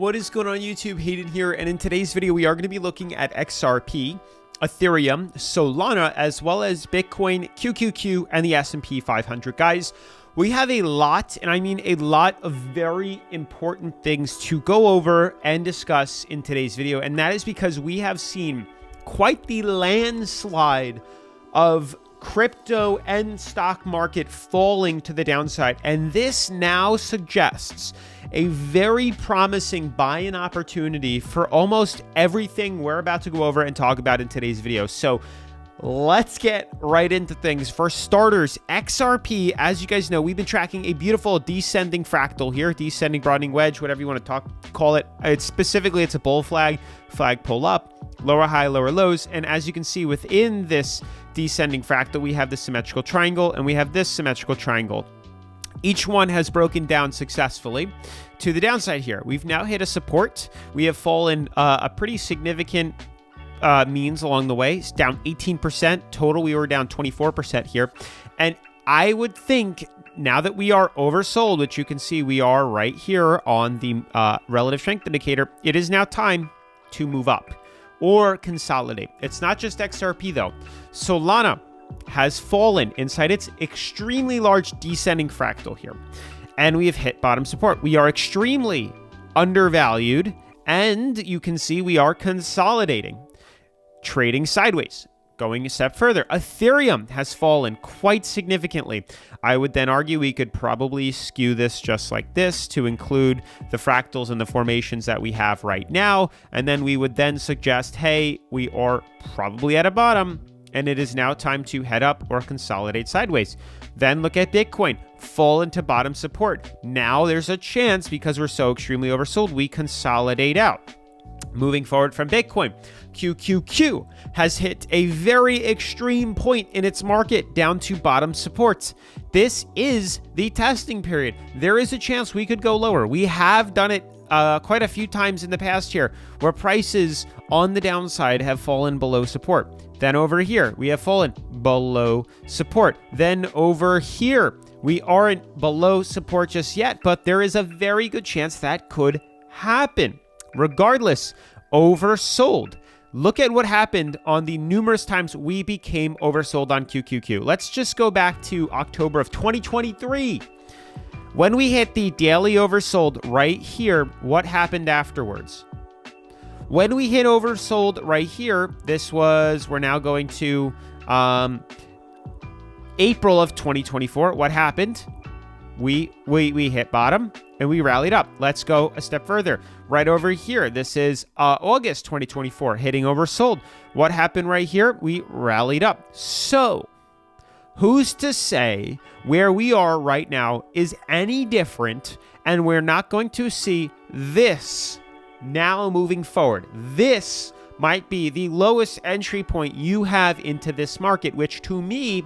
What is going on YouTube? Hayden here, and in today's video we are going to be looking at XRP, Ethereum, Solana, as well as Bitcoin, QQQ, and the S&P 500. Guys, we have a lot, and I mean a lot of very important things to go over and discuss in today's video, and that is because we have seen quite the landslide of crypto and stock market falling to the downside, and this now suggests a very promising buy-in opportunity for almost everything we're about to go over and talk about in today's video. So let's get right into things. For starters, XRP, as you guys know, we've been tracking a beautiful descending fractal here, descending broadening wedge, whatever you want to call it. It's a bull flag pull up, lower high, lower lows, and as you can see within this descending fractal, we have this symmetrical triangle and we have this symmetrical triangle. Each one has broken down successfully to the downside here. We've now hit a support. We have fallen a pretty significant means along the way. It's down 18%. Total, we were down 24% here. And I would think now that we are oversold, which you can see we are right here on the relative strength indicator, it is now time to move up or consolidate. It's not just XRP though. Solana has fallen inside its extremely large descending fractal here, and we have hit bottom support. We are extremely undervalued, and you can see we are consolidating, trading sideways. Going a step further, Ethereum has fallen quite significantly. I would then argue we could probably skew this just like this to include the fractals and the formations that we have right now. And then we would then suggest, hey, we are probably at a bottom and it is now time to head up or consolidate sideways. Then look at Bitcoin, fall into bottom support. Now there's a chance, because we're so extremely oversold, we consolidate out. Moving forward from Bitcoin, QQQ has hit a very extreme point in its market down to bottom supports. This is the testing period. There is a chance we could go lower. We have done it quite a few times in the past here where prices on the downside have fallen below support. Then over here, we have fallen below support. Then over here, we aren't below support just yet, but there is a very good chance that could happen. Regardless, oversold. Look at what happened on the numerous times we became oversold on QQQ. Let's just go back to October of 2023. When we hit the daily oversold right here, what happened afterwards? When we hit oversold right here, we're now going to April of 2024. What happened? We hit bottom and we rallied up. Let's go a step further. Right over here, this is August 2024, hitting oversold. What happened right here? We rallied up. So who's to say where we are right now is any different, and we're not going to see this now moving forward? This might be the lowest entry point you have into this market, which to me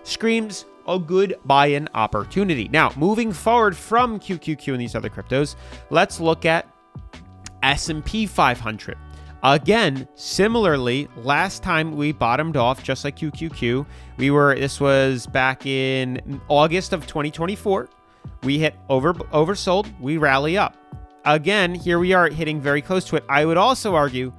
screams a good buy-in opportunity. Now, moving forward from QQQ and these other cryptos, let's look at S&P 500. Again, similarly, last time we bottomed off just like QQQ, this was back in August of 2024. We hit oversold, we rally up. Again, here we are hitting very close to it. I would also argue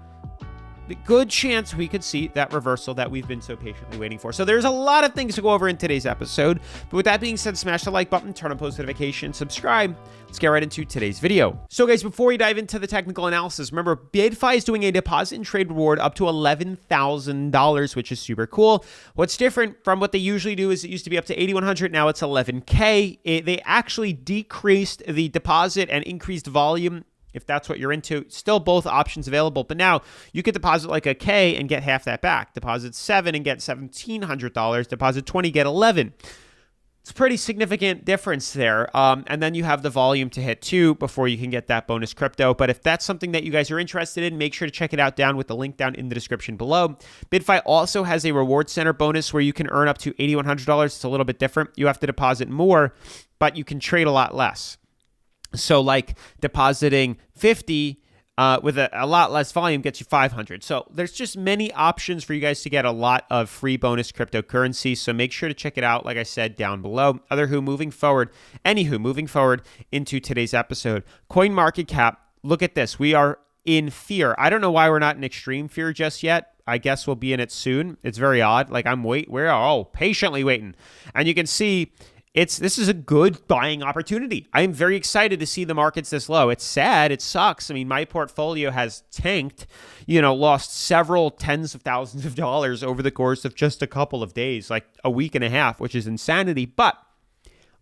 the good chance we could see that reversal that we've been so patiently waiting for. So there's a lot of things to go over in today's episode. But with that being said, smash the like button, turn on post notifications, subscribe. Let's get right into today's video. So guys, before we dive into the technical analysis, remember BYDFi is doing a deposit and trade reward up to $11,000, which is super cool. What's different from what they usually do is it used to be up to $8,100. Now it's $11K. They actually decreased the deposit and increased volume. If that's what you're into, still both options available. But now you could deposit like a K and get half that back. Deposit 7 and get $1,700. Deposit 20, get 11. It's a pretty significant difference there. And then you have the volume to hit too before you can get that bonus crypto. But if that's something that you guys are interested in, make sure to check it out down with the link down in the description below. BYDFi also has a reward center bonus where you can earn up to $8,100. It's a little bit different. You have to deposit more, but you can trade a lot less. So like depositing 50 with a lot less volume gets you 500. So there's just many options for you guys to get a lot of free bonus cryptocurrency. So make sure to check it out, like I said, down below. Moving forward into today's episode, CoinMarketCap look at this. We are in fear. I don't know why we're not in extreme fear just yet. I guess we'll be in it soon. It's very odd. Like we're patiently waiting. And you can see this is a good buying opportunity. I am very excited to see the markets this low. It's sad. It sucks. I mean, my portfolio has tanked, lost several tens of thousands of dollars over the course of just a couple of days, like a week and a half, which is insanity. But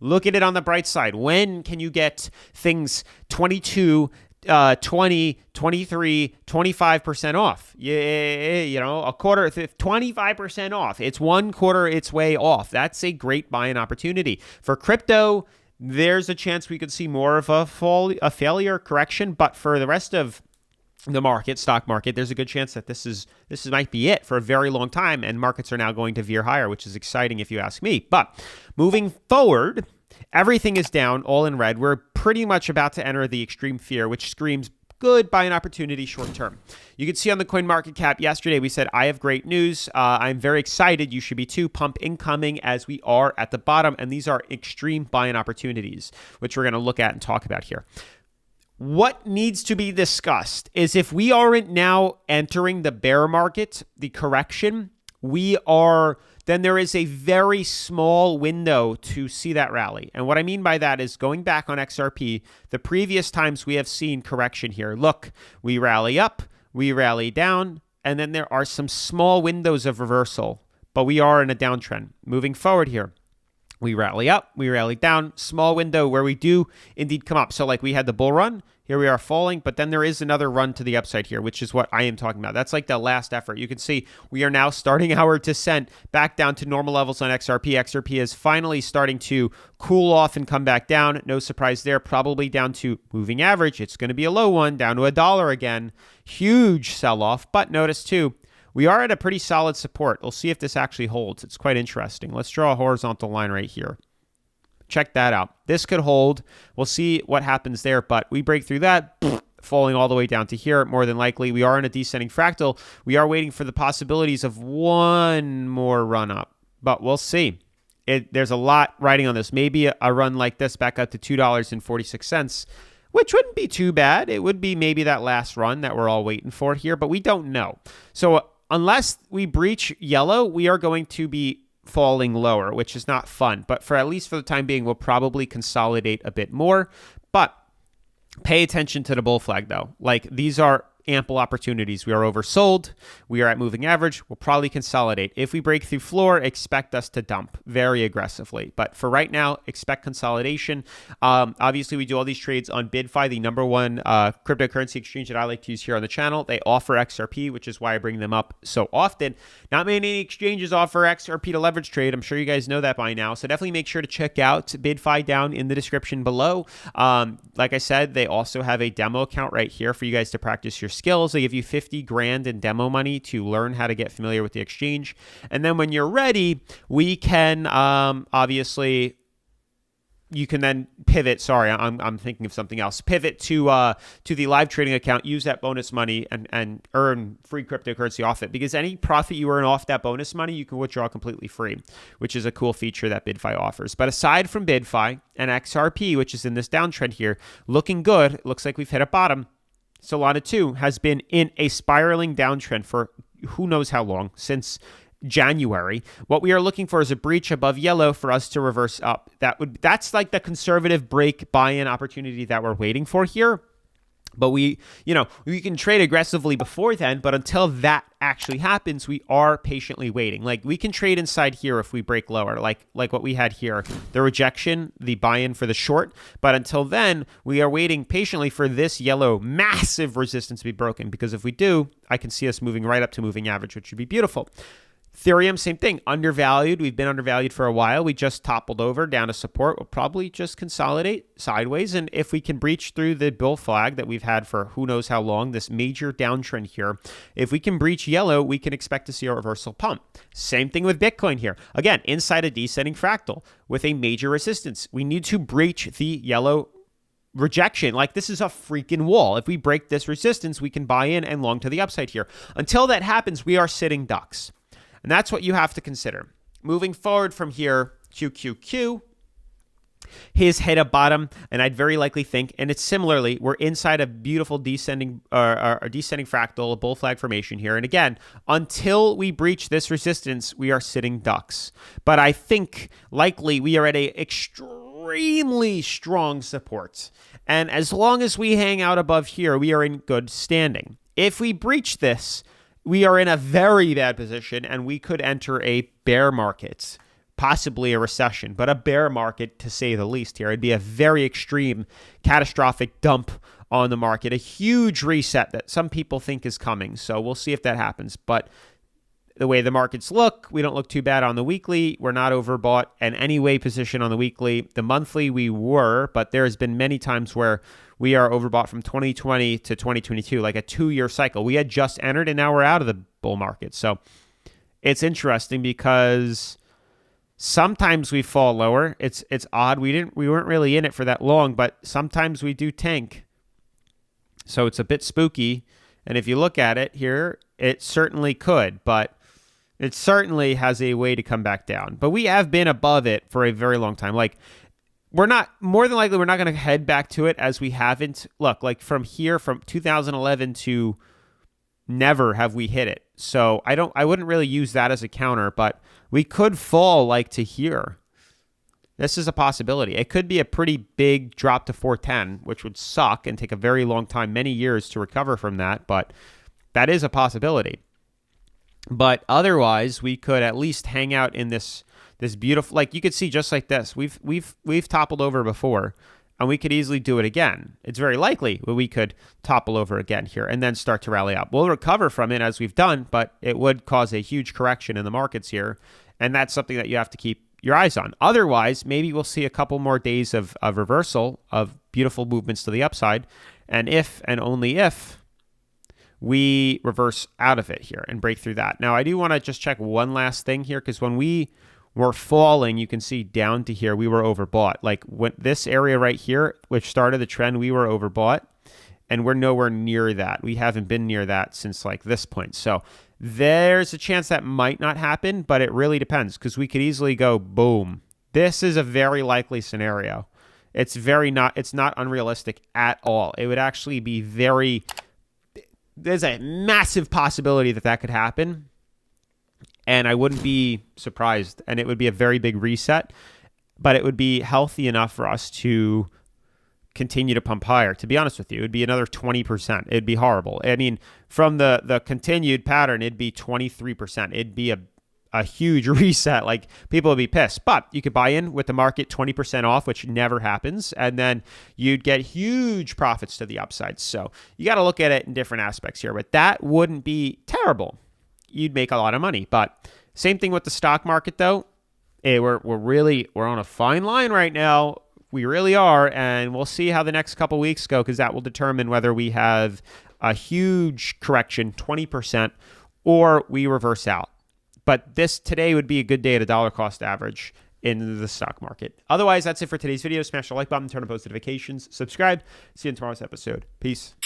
look at it on the bright side. When can you get things 22, 20, 23, 25% off? A quarter, 25% off. It's one quarter its way off. That's a great buying opportunity. For crypto, there's a chance we could see more of a failure correction, but for the rest of the stock market, there's a good chance that this might be it for a very long time, and markets are now going to veer higher, which is exciting if you ask me. But moving forward, everything is down, all in red. We're pretty much about to enter the extreme fear, which screams good buying opportunity short term. You can see on the CoinMarketCap yesterday, we said, I have great news. I'm very excited. You should be too. Pump incoming, as we are at the bottom. And these are extreme buying opportunities, which we're going to look at and talk about here. What needs to be discussed is if we aren't now entering the bear market, the correction, then there is a very small window to see that rally. And what I mean by that is going back on XRP, the previous times we have seen correction here. Look, we rally up, we rally down, and then there are some small windows of reversal, but we are in a downtrend. Moving forward here, we rally up, we rally down, small window where we do indeed come up. So like we had the bull run, here we are falling, but then there is another run to the upside here, which is what I am talking about. That's like the last effort. You can see we are now starting our descent back down to normal levels on XRP. XRP is finally starting to cool off and come back down. No surprise there, probably down to moving average. It's going to be a low one, down to $1 again. Huge sell-off, but notice too, we are at a pretty solid support. We'll see if this actually holds. It's quite interesting. Let's draw a horizontal line right here. Check that out. This could hold. We'll see what happens there, but we break through that, falling all the way down to here, more than likely. We are in a descending fractal. We are waiting for the possibilities of one more run up, but we'll see. There's a lot riding on this. Maybe a run like this back up to $2.46, which wouldn't be too bad. It would be maybe that last run that we're all waiting for here, but we don't know. So unless we breach yellow, we are going to be falling lower, which is not fun. But at least for the time being, we'll probably consolidate a bit more. But pay attention to the bull flag, though. Like, these are ample opportunities. We are oversold. We are at moving average. We'll probably consolidate. If we break through floor, expect us to dump very aggressively. But for right now, expect consolidation. Obviously, we do all these trades on BYDFi, the number one cryptocurrency exchange that I like to use here on the channel. They offer XRP, which is why I bring them up so often. Not many exchanges offer XRP to leverage trade. I'm sure you guys know that by now. So definitely make sure to check out BYDFi down in the description below. Like I said, they also have a demo account right here for you guys to practice your skills. They give you 50 grand in demo money to learn how to get familiar with the exchange. And then when you're ready, we can obviously, you can then pivot. Sorry, I'm thinking of something else. Pivot to the live trading account, use that bonus money and earn free cryptocurrency off it, because any profit you earn off that bonus money, you can withdraw completely free, which is a cool feature that BYDFi offers. But aside from BYDFi and XRP, which is in this downtrend here, looking good, it looks like we've hit a bottom. Solana 2 has been in a spiraling downtrend for who knows how long, since January. What we are looking for is a breach above yellow for us to reverse up. That's like the conservative break buy-in opportunity that we're waiting for here. But we can trade aggressively before then, but until that actually happens, we are patiently waiting. Like, we can trade inside here if we break lower, like what we had here, the rejection, the buy-in for the short. But until then, we are waiting patiently for this yellow massive resistance to be broken, because if we do, I can see us moving right up to moving average, which would be beautiful. Ethereum, same thing, undervalued. We've been undervalued for a while. We just toppled over down to support. We'll probably just consolidate sideways. And if we can breach through the bull flag that we've had for who knows how long, this major downtrend here, if we can breach yellow, we can expect to see a reversal pump. Same thing with Bitcoin here. Again, inside a descending fractal with a major resistance. We need to breach the yellow rejection. Like, this is a freaking wall. If we break this resistance, we can buy in and long to the upside here. Until that happens, we are sitting ducks. And that's what you have to consider. Moving forward from here, QQQ. has hit a bottom, and I'd very likely think, and it's similarly, we're inside a beautiful descending fractal, a bull flag formation here. And again, until we breach this resistance, we are sitting ducks. But I think likely we are at a extremely strong support. And as long as we hang out above here, we are in good standing. If we breach this, we are in a very bad position, and we could enter a bear market. Possibly a recession, but a bear market to say the least here. It'd be a very extreme, catastrophic dump on the market, a huge reset that some people think is coming. So we'll see if that happens. But the way the markets look, we don't look too bad on the weekly. We're not overbought in any way position on the weekly. The monthly we were, but there has been many times where we are overbought from 2020 to 2022, like a 2-year cycle. We had just entered and now we're out of the bull market. So it's interesting because sometimes we fall lower. It's odd. We weren't really in it for that long, but sometimes we do tank. So it's a bit spooky. And if you look at it here, it certainly could, but it certainly has a way to come back down. But we have been above it for a very long time. Like, more than likely, we're not going to head back to it as we haven't. Look, like from here, from 2011 to never have we hit it. So I wouldn't really use that as a counter, but we could fall like to here. This is a possibility. It could be a pretty big drop to 410, which would suck and take a very long time, many years to recover from that, but that is a possibility. But otherwise, we could at least hang out in this beautiful, like you could see just like this. We've toppled over before, and we could easily do it again. It's very likely we could topple over again here and then start to rally up. We'll recover from it as we've done, but it would cause a huge correction in the markets here, and that's something that you have to keep your eyes on. Otherwise, maybe we'll see a couple more days of reversal, of beautiful movements to the upside, and if and only if we reverse out of it here and break through that. Now, I do want to just check one last thing here, because when we were falling, you can see down to here, we were overbought. Like when this area right here, which started the trend, we were overbought, and we're nowhere near that. We haven't been near that since like this point. So there's a chance that might not happen, but it really depends, because we could easily go boom. This is a very likely scenario. It's not unrealistic at all. It would actually be there's a massive possibility that could happen. And I wouldn't be surprised. And it would be a very big reset, but it would be healthy enough for us to continue to pump higher. To be honest with you, it would be another 20%. It'd be horrible. I mean, from the continued pattern, it'd be 23%. It'd be a huge reset. Like, people would be pissed. But you could buy in with the market 20% off, which never happens. And then you'd get huge profits to the upside. So you got to look at it in different aspects here. But that wouldn't be terrible. You'd make a lot of money. But same thing with the stock market, though. We're on a fine line right now. We really are, and we'll see how the next couple weeks go, because that will determine whether we have a huge correction, 20%, or we reverse out. But today would be a good day at a dollar cost average in the stock market. Otherwise, that's it for today's video. Smash the like button, turn on post notifications, subscribe. See you in tomorrow's episode. Peace.